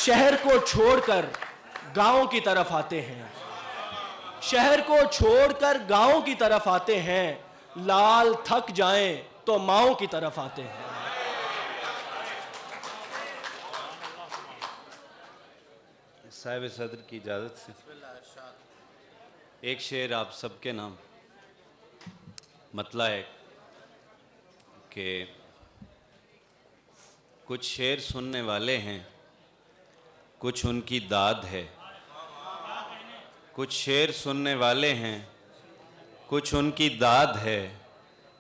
शहर को छोड़कर गांव की तरफ आते हैं, शहर को छोड़कर गांव की तरफ आते हैं, लाल थक जाएं तो माओं की तरफ आते हैं। साहिब सदर की इजाज़त से एक शेर आप सबके नाम। मतलब है कि कुछ शेर सुनने वाले हैं, कुछ उनकी दाद है। कुछ शेर सुनने वाले हैं, कुछ उनकी दाद है।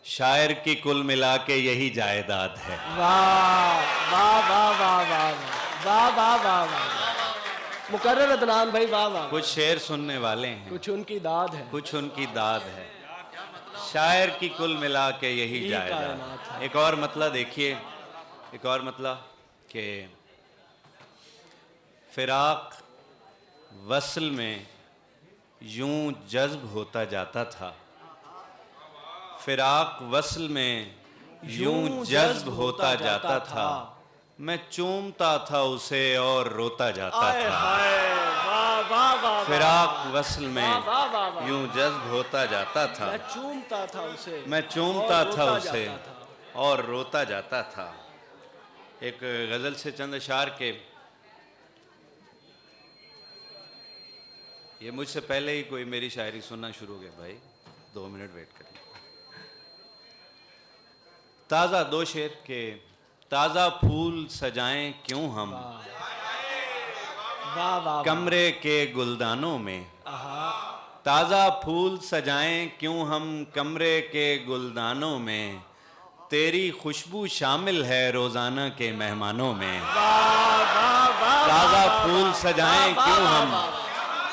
शायर की कुल मिला के यही जायदाद है। वाह वाह वाह वाह वाह वाह वाह वाह वाह, मुकर्रर अदनान भाई, वाह वाह। कुछ शेर सुनने वाले हैं, कुछ उनकी दाद है, कुछ उनकी दाद है। शायर की कुल मिला के यही जायदाद। एक और मतलब देखिए, एक और मतलब कि फिराक वस्ल में यूं जज्ब होता जाता था। फिराक वस्ल में यूं जज्ब होता जाता था। मैं चूमता था उसे और रोता जाता था। फिराक वस्ल में यूं जज्ब होता जाता था। मैं चूमता था उसे, मैं चूमता था उसे और रोता जाता था। एक गज़ल से चंद अशार के, ये मुझसे पहले ही कोई मेरी शायरी सुनना शुरू हो गया भाई, 2 मिनट वेट करिए। ताज़ा दो शेर के, ताज़ा फूल सजाएं क्यों हम कमरे के गुलदानों में। ताज़ा फूल सजाएं क्यों हम कमरे के गुलदानों में। तेरी खुशबू शामिल है रोज़ाना के मेहमानों में। ताज़ा फूल सजाएं क्यों हम,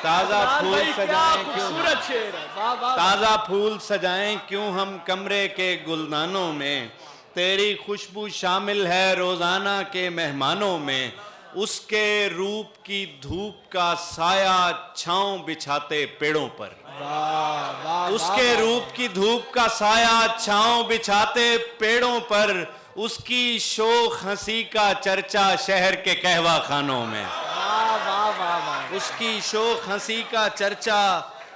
ताज़ा फूल सजाएं क्यों, ताज़ा फूल सजाएं क्यों हम कमरे के गुलदानों में। तेरी खुशबू शामिल है रोज़ाना के मेहमानों में। उसके रूप की धूप का साया छांव बिछाते पेड़ों पर। उसके रूप की धूप का साया छांव बिछाते पेड़ों पर। उसकी शोख हंसी का चर्चा शहर के कहवा खानों में। उसकी शोख हंसी का चर्चा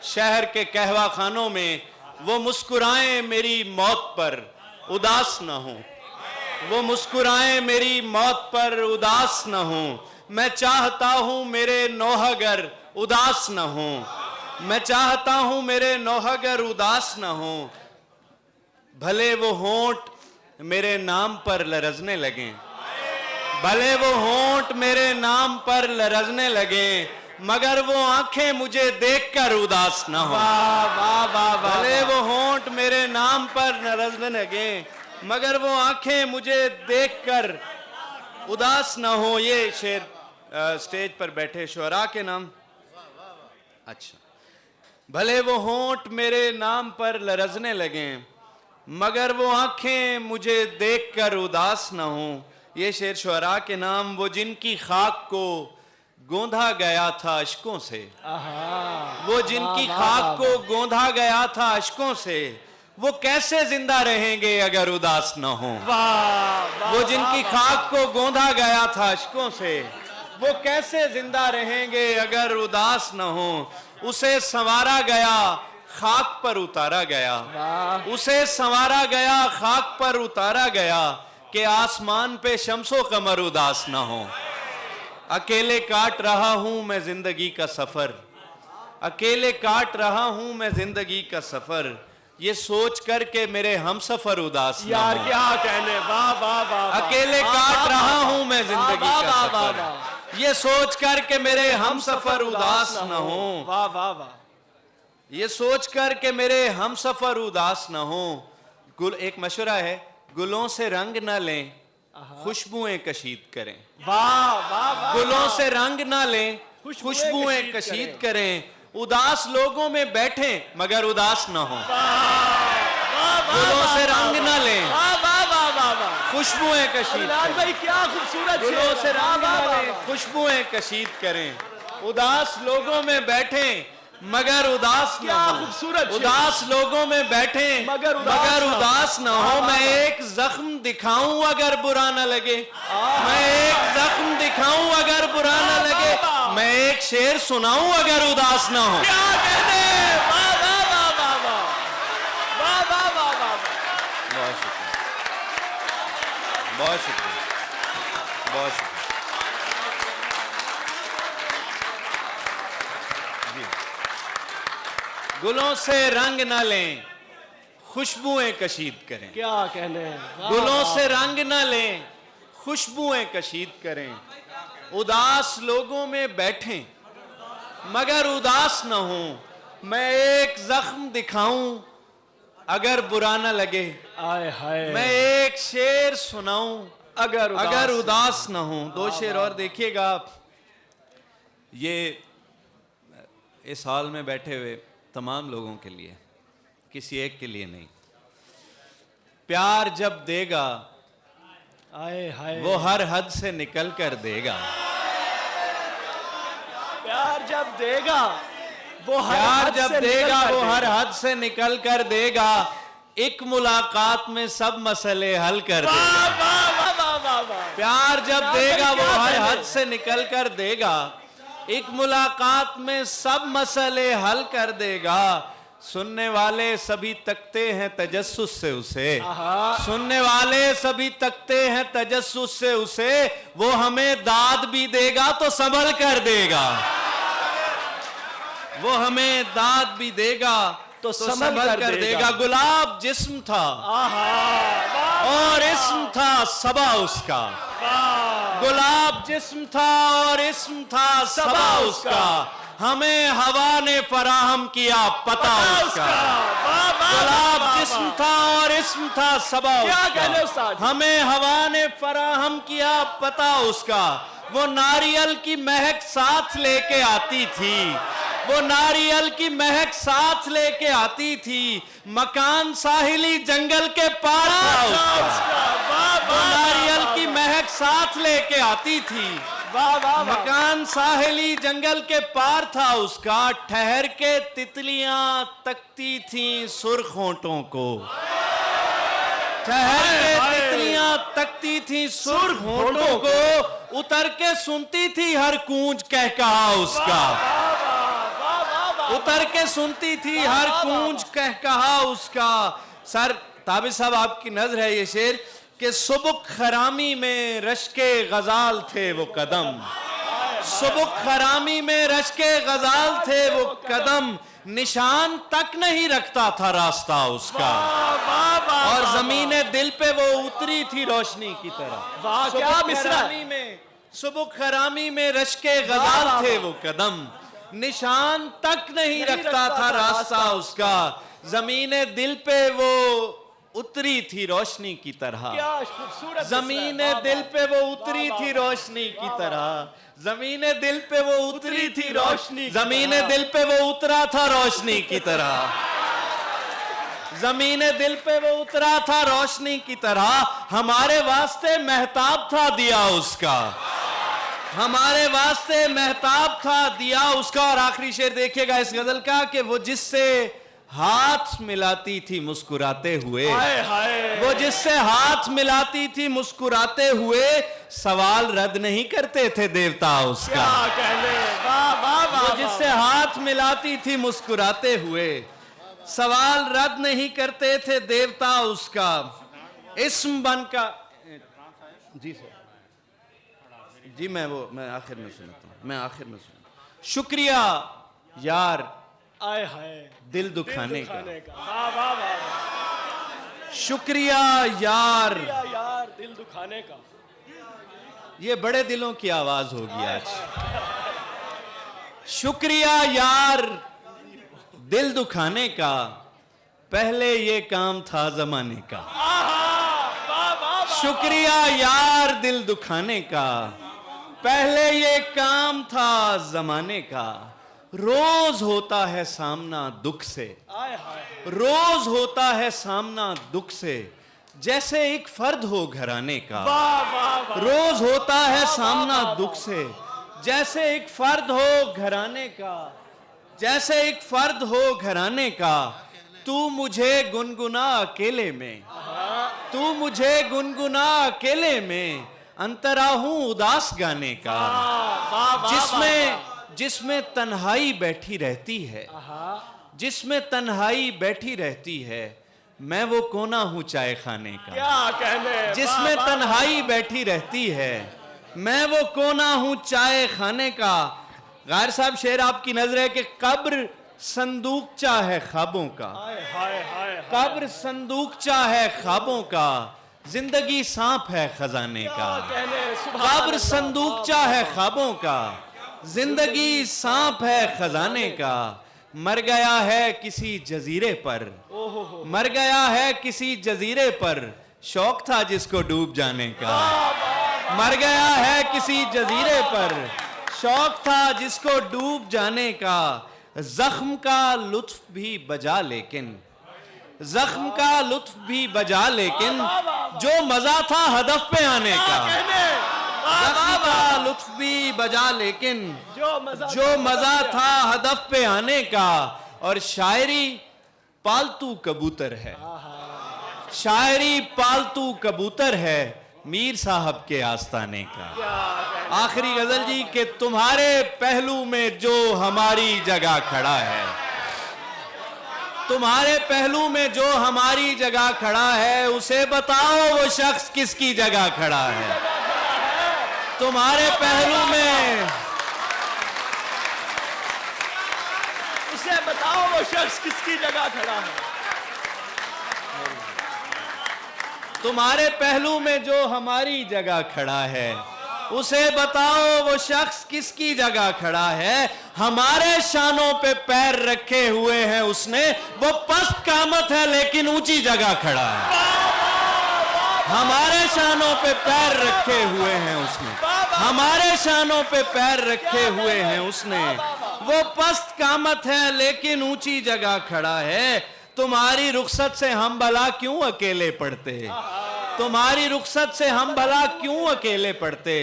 शहर के कहवा खानों में। वो मुस्कुराएं मेरी मौत पर उदास न हूं, वो मुस्कुराएं मेरी मौत पर उदास न हूं। मैं चाहता हूं मेरे नौहगर उदास न हूं, मैं चाहता हूं मेरे नौहगर उदास न हूं। भले वो होंठ मेरे नाम पर लरजने लगे, भले वो होंठ मेरे नाम पर लरजने लगे, मगर वो आंखें मुझे देखकर उदास न हो। भले वो होंठ मेरे नाम पर लरजने लगे, मगर वो आंखें मुझे देखकर उदास न हो। ये शेर स्टेज पर बैठे शुअरा के नाम। अच्छा, भले वो होंठ मेरे नाम पर लरजने लगे, मगर वो आंखें मुझे देखकर उदास न हो। ये शेर शुअरा के नाम। वो जिनकी खाक को गोंधा गया था अश्कों से, वो जिनकी खाक को गोंधा गया था अश्कों से, वो कैसे जिंदा रहेंगे अगर उदास न हो। वो जिनकी खाक को गोंधा गया था अश्कों से, वो कैसे जिंदा रहेंगे अगर उदास न हो। उसे संवारा गया खाक पर उतारा गया, उसे संवारा गया खाक पर उतारा गया, कि आसमान पे शम्सो कमर उदास न हो। अकेले काट रहा हूं मैं जिंदगी का सफर, अकेले काट रहा हूं मैं जिंदगी का सफर, ये सोच कर के मेरे हम सफर उदास न यार हो। क्या कहने, वाह वाह वाह। अकेले काट रहा हूं मैं जिंदगी का सफर, ये सोच कर के मेरे हम सफर उदास न हो। वाह वाह वाह। ये सोच कर के मेरे हम सफर उदास न हो। गुल, एक मशवरा है, गुलों से रंग न लें खुशबुएं कशीद करें। वाह वाह वाह। गुलों से रंग न लें खुशबुएं कशीद करें। उदास लोगों में बैठें मगर उदास न हो। गुलों से रंग न लें खुशबुएं कशीद भाई, क्या खूबसूरत। गुलों से रंग न लें खुशबुएं कशीद करें। उदास लोगों में बैठें मगर उदास न क्या हो। खूबसूरत शेर। उदास लोगों में बैठे मगर उदास न हो। मैं एक जख्म दिखाऊं अगर बुरा न लगे, मैं एक जख्म दिखाऊं अगर बुरा न लगे, मैं एक शेर सुनाऊं अगर उदास न हो। क्या कहते हैं? वाह वाह वाह वाह वाह वाह वाह वाह वाह। बहुत शुक्रिया, बहुत शुक्रिया, बहुत शुक्रिया जी। गुलों से रंग न लें, खुशबुएं कशीद करें। क्या कहने हैं? वाह, गुलों वाह। से रंग न लें, खुशबुएं कशीद करें। उदास लोगों में बैठें मगर उदास न हो। मैं एक जख्म दिखाऊं अगर बुरा न लगे, आए हाय। मैं एक शेर सुनाऊं अगर उदास न हो। दो शेर और देखिएगा। ये इस हॉल में बैठे हुए तमाम लोगों के लिए, किसी एक के लिए नहीं। प्यार जब देगा आए हाय। वो हर हद से निकल कर देगा। प्यार जब देगा वो हर प्यार हद जब से निकल देगा कर वो हर हद से निकल कर देगा। एक मुलाकात में सब मसले हल कर वाह देगा। वाह वाह वाह वाह वाह। प्यार जब प्यार देगा में वो क्या हर कहने? हद से निकल कर देगा। एक मुलाकात में सब मसले हल कर देगा। सुनने वाले सभी तकते हैं तजस्सुस से उसे, आहा। सुनने वाले सभी तकते हैं तजस्सुस से उसे। वो हमें दाद भी देगा तो संभल कर देगा। वो हमें दाद भी देगा तो संभल कर देगा। गुलाब जिस्म था आहा। वाह और इस्म था सबा उसका। वाह। गुलाब जिस्म था और इस्म था सबा उसका। हमें हवा ने फराहम किया पता उसका। वाह वाह। गुलाब जिस्म था और इस्म था सबा क्या उसका। कहने उस्ताद? हमें हवा ने फराहम किया पता उसका। वो नारियल की महक साथ लेके आती थी, वो नारियल की महक साथ लेके आती थी। मकान साहिली जंगल के पार था उसका। वो नारियल की महक साथ लेके आती थी। वाह वाह। मकान साहिली जंगल के पार था उसका। ठहर के तितलियां तकती थी सुर्ख होंठों को। ठहर के तितलियां तकती थी सुर्ख होंठों को। उतर के सुनती थी हर कूंज कह कहा उसका। उतर के सुनती थी हर कूंज कह कहा उसका। सर ताबिर साहब आपकी नजर है ये शेर कि सुबुक खरामी में रश्के गजाल थे वो कदम। सुबुक खरामी में रश्के गजाल थे वो कदम। निशान तक नहीं रखता था रास्ता उसका। और जमीने दिल पे वो उतरी थी रोशनी की तरह। वाह क्या मिसरा है। में सुबुक खरामी में रश्के गजाल थे वो कदम। निशान तक नहीं रखता था रास्ता उसका। जमीने दिल पे वो उतरी थी रोशनी की तरह। क्या खूबसूरत जमीने दिल पे वो उतरी थी रोशनी की तरह। जमीने दिल पे वो उतरी थी रोशनी। जमीने दिल पे वो उतरा था रोशनी की तरह। जमीने दिल पे वो उतरा था रोशनी की तरह। हमारे वास्ते महताब था दिया उसका। हमारे वास्ते महताब था दिया उसका। और आखिरी शेर देखिएगा इस गजल का कि वो जिससे हाथ मिलाती थी मुस्कुराते हुए। हाय हाय। वो जिससे हाथ मिलाती थी मुस्कुराते हुए। सवाल रद्द नहीं करते थे देवता उसका। क्या कहने। वाह वाह वाह। वो जिससे हाथ मिलाती थी मुस्कुराते हुए। सवाल रद्द नहीं करते थे देवता उसका। इस्म बन का जी सर जी मैं आखिर में सुनाता हूं। मैं आखिर में सुना। शुक्रिया यार आए हाय। दिल दुखाने का। वाह वाह वाह। शुक्रिया यार। यार दिल दुखाने का। ये बड़े दिलों की आवाज होगी आज। शुक्रिया यार दिल दुखाने का। पहले ये काम था जमाने का। शुक्रिया यार दिल दुखाने का। पहले ये काम था जमाने का। रोज होता है सामना दुख से। रोज होता है सामना दुख से। जैसे एक फर्द हो घराने का। रोज होता है सामना दुख से। जैसे एक फर्द हो घराने का। जैसे एक फर्द हो घराने का, तू मुझे गुनगुना अकेले में, तू मुझे गुनगुना अकेले में, अंतरा हूं उदास गाने का, जिसमें तन्हाई बैठी रहती है, जिसमें तन्हाई बैठी रहती है, मैं वो कोना हूं चाय खाने का। क्या कहने, जिसमें तन्हाई बैठी रहती है, मैं वो कोना हूं चाय खाने का। गायर साहब शेर आपकी नजर है कि कब्र संदूकचा है ख्वाबों का, कब्र संदूकचा है ख्वाबों का, जिंदगी सांप है खजाने का। कब्र संदूकचा है ख्वाबों का, जिंदगी सांप है खजाने का। मर गया है किसी जजीरे पर, मर गया है किसी जजीरे पर, शौक था जिसको डूब जाने का। मर गया है किसी जजीरे पर, शौक था जिसको डूब जाने का। जख्म का लुत्फ भी बजा लेकिन, जख्म का लुत्फ भी बजा लेकिन, जो मजा था हदफ पे आने का। जख्म का लुत्फ भी बजा लेकिन, जो मजा था हदफ पे आने का। और शायरी पालतू कबूतर है, शायरी पालतू कबूतर है, मीर साहब के आस्ताने का। आखिरी गजल जी कि तुम्हारे पहलू में जो हमारी जगह खड़ा है, तुम्हारे पहलू में जो हमारी जगह खड़ा है, उसे बताओ वो शख्स किसकी जगह खड़ा है। तुम्हारे पहलू में, उसे बताओ वो शख्स किसकी जगह खड़ा है। तुम्हारे पहलू में जो हमारी जगह खड़ा है, उसे बताओ वो शख्स किसकी जगह खड़ा है। हमारे शानों पे पैर रखे हुए हैं उसने, वो पस्त कामत है लेकिन ऊंची जगह खड़ा है। हमारे शानों पे पैर रखे हुए हैं उसने, हमारे शानों पे पैर रखे हुए हैं उसने, वो पस्त कामत है लेकिन ऊंची जगह खड़ा है। तुम्हारी रुखसत से हम भला क्यों अकेले पड़ते, तुम्हारी रुखसत से हम भला क्यों अकेले पड़ते।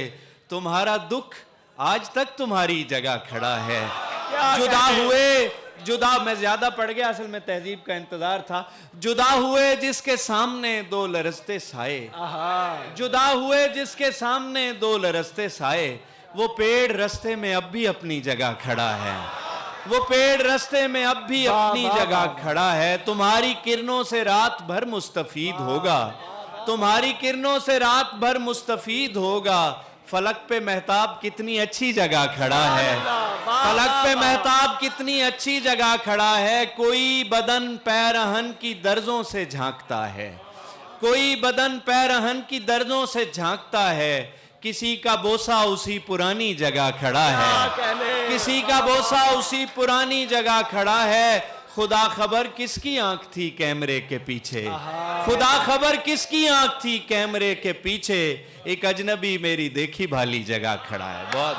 तुम्हारा दुख आज तक तुम्हारी जगह खड़ा है। जुदा हुए, जुदा मैं ज्यादा पड़ गया, असल में तहजीब का इंतजार था। जुदा हुए जिसके सामने दो लरसते साए, जुदा हुए जिसके सामने दो लरसते साए, वो पेड़ रास्ते में अब भी अपनी जगह खड़ा है, वो पेड़ रास्ते में अब भी अपनी जगह खड़ा है। तुम्हारी किरणों से रात भर मुस्तफीद होगा, तुम्हारी किरणों से रात भर मुस्तफीद होगा। फलक पे महताब कितनी अच्छी जगह खड़ा है, फलक पे महताब कितनी अच्छी जगह खड़ा है। कोई बदन पैरहन की दर्जों से झांकता है, कोई बदन पैरहन की दर्जों से झांकता है। किसी का बोसा उसी पुरानी जगह खड़ा है, किसी का बोसा उसी पुरानी जगह खड़ा है। खुदा खबर किसकी आंख थी कैमरे के पीछे, खुदा खबर किसकी आंख थी कैमरे के पीछे। एक अजनबी मेरी देखी भाली जगह खड़ा है। बहुत